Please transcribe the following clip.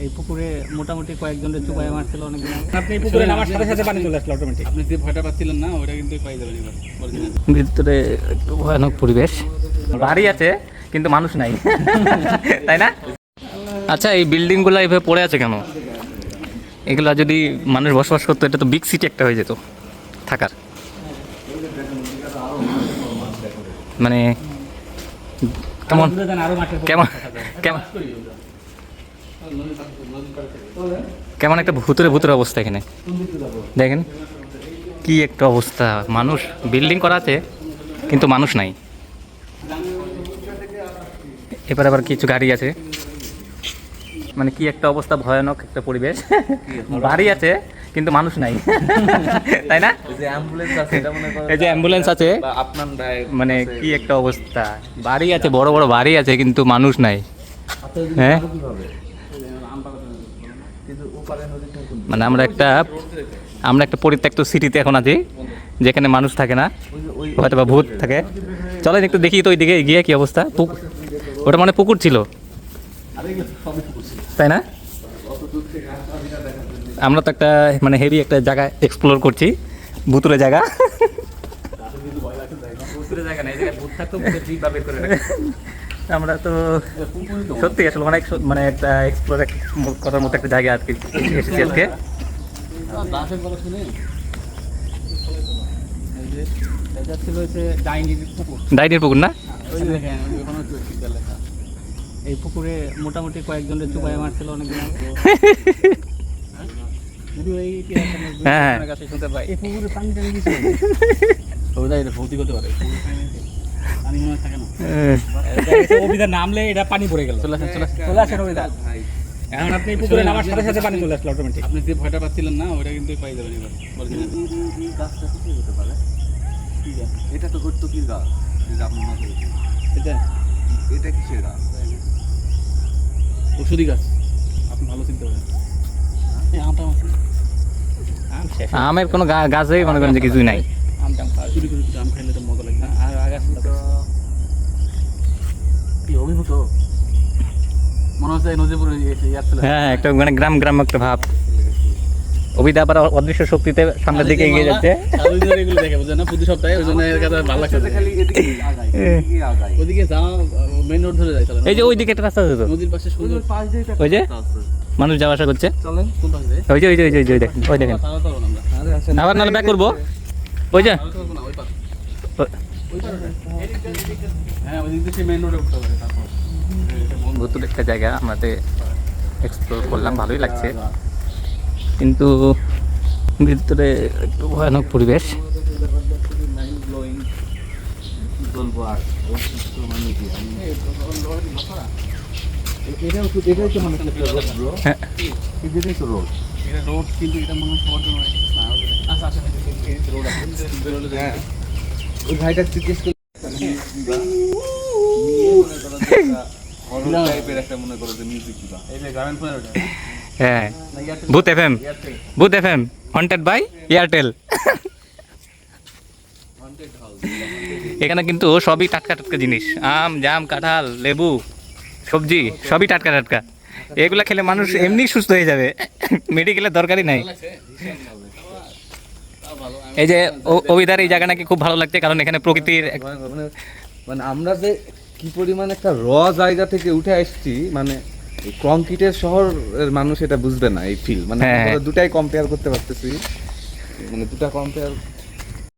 এই পুকুরে মোটামুটি কয়েকজনের চুপায় মারছিল অনেকদিন। আপনি এই পুকুরে নামার সাথে সাথে পানি চলে আসলো অটোমেটিক। আপনি যে ভয়টা পাচ্ছিলেন না, ওটা কিন্তু পাই যাবেন এবার অরিজিনাল। ভিতরে একটু ভয়ানক পরিবেশ, বাড়ি আছে কিন্তু মানুষ নাই, তাই না? আচ্ছা, এই বিল্ডিংগুলো এইভাবে পড়ে আছে কেন? এগুলা যদি মানুষ বসবাস করতো, এটা তো বিগ সিটি একটা হয়ে যেত থাকার। মানে কেমন কেমন কেমন কেমন একটা ভূতের ভূতের অবস্থা এখানে। দেখেন কি একটা অবস্থা, মানুষ বিল্ডিং করা আছে কিন্তু মানুষ নাই। এবার আবার কিছু গাড়ি আছে, মানে কি একটা অবস্থা, ভয়ানক একটা পরিবেশ। বাড়ি আছে কিন্তু মানুষ নাই, তাই না? এই যে অ্যাম্বুলেন্স আছে, মানে কি একটা অবস্থা। বাড়ি আছে, বড় বড় বাড়ি আছে কিন্তু মানুষ নাই। হ্যাঁ, মানে আমরা একটা পরিত্যক্ত সিটিতে এখন আছি, যেখানে মানুষ থাকে না, হয়তো বা ভূত থাকে। চলেন একটু দেখি তো ওই দিকে গিয়ে কি অবস্থা। ওটা মানে পুকুর ছিল, তাই না? আমরা তো একটা মানে হেভি একটা জায়গা এক্সপ্লোর করছি, ভুতুরে জায়গা। আমরা তো সত্যি আসলে অনেক মানে একটা এক্সপ্লোর করার মতো একটা জায়গা আজকে এসেছি আজকে। এটা ছিল হচ্ছে ডাইনির পুকুর। ডাইনির পুকুর না? ওই যে দেখেন ওখানে লেখা। এই পুকুরে মোটামুটি কয়েকজনের চুপায় মারছিল অনেকদিন আগে। হ্যাঁ, কাছে শুনতে পাই এই পুকুরে পানি টানি কিছু ওটাই ভৌতিক হতে পারে। পানি মনে থাকে না, অভিধান নামলে এটা পানি পড়ে গেল। চলে আসেন অভিধান। এখন আপনি এই পুকুরে নামার সাথে সাথে পানি চলে আসলো অটোমেটিক। আপনি যে ভয়টা পাচ্ছিলেন না, ওটা কিন্তু পাই যাবেন এবার অরিজিনাল। এই গাছটা কি হতে পারে? এটা তো গর্তকির গাছ, যেটা আপনার মাথায় এটা কিসের গাছ? ওষুধি গাছ, আপনি ভালো চিনতে পারেন। এই আমটা আমের কোনো গাছই মনে করেন যে কিছুই নাই। আমটা চুরি করে আম খাইলে তো মজা লাগে না। আর আগে কি অভিভূত মনে হচ্ছে নদীপুরে ইয়াচ্ছিল। হ্যাঁ, একটা মানে গ্রাম গ্রাম একটা ভাব। অভিদা আবার অদৃশ্য শক্তিতে সামনের দিকে এগিয়ে যাচ্ছে। এগুলো দেখে বুঝেন না, প্রতি সপ্তাহে ওই জন্য এর কাছে ভালো লাগছে। খালি এদিকে আগায়, এদিকে আগায়। ওদিকে যাও, মেইন রোড ধরে যাই। চলেন, এই যে ওই দিকে একটা রাস্তা আছে তো, নদীর পাশে সুন্দর পাশ দিয়ে একটা ওই যে রাস্তা আছে। মানুষ যাওয়া আসা করছে। চলেন। কোন পাশে যায়? ওই যে দেখেন, ওই দেখেন। তাও তো আমরা আরে আসেন। আবার নাহলে ব্যাক করবো। ওই যে তাও তো না, ওই পাশ ওই পাশে। হ্যাঁ, ওই দিক দিয়ে মেইন রোডে উঠতে হবে। তারপর ভুতুর একটা জায়গা আমাদের এক্সপ্লোর করলাম, ভালোই লাগছে, কিন্তু ভিতরে একটু ভয়ানক পরিবেশ। বলবো আর অসুস্থ মানে কি এটাই তো মানে রোড ব্রো। হ্যাঁ, এটাই তো রোড। এটা রোড, কিন্তু এটা মনে হয় সবার জন্য না। আচ্ছা আচ্ছা, রোড আছে। হ্যাঁ, ওই ভাইটা জিজ্ঞেস করলে হরর টাইপের একটা মনে করো যে মিউজিক দিবা। এই যে গ্রামীণ ফোনের ওটা হ্যাঁ, ভূত এফএম হন্টেড বাই এয়ারটেল। এখানে কিন্তু সবই টাটকা টাটকা জিনিস, আম জাম কাঁঠাল লেবু সবজি সবই টাটকা টাটকা। এগুলা খেলে মানুষ এমনি সুস্থ হয়ে যাবে, মেডিকেলের দরকারই নাই। এই যে অভিদার এই জায়গা নাকি খুব ভালো লাগছে, কারণ এখানে প্রকৃতির মানে আমরা যে কি পরিমাণ একটা জায়গা থেকে উঠে আসছি, মানে কংক্রিটের শহরের মানুষ এটা বুঝবে না এই ফিল। মানে হ্যাঁ। আমরা দুটাই কম্পেয়ার করতে পারতেছি, মানে দুটা কম্পেয়ার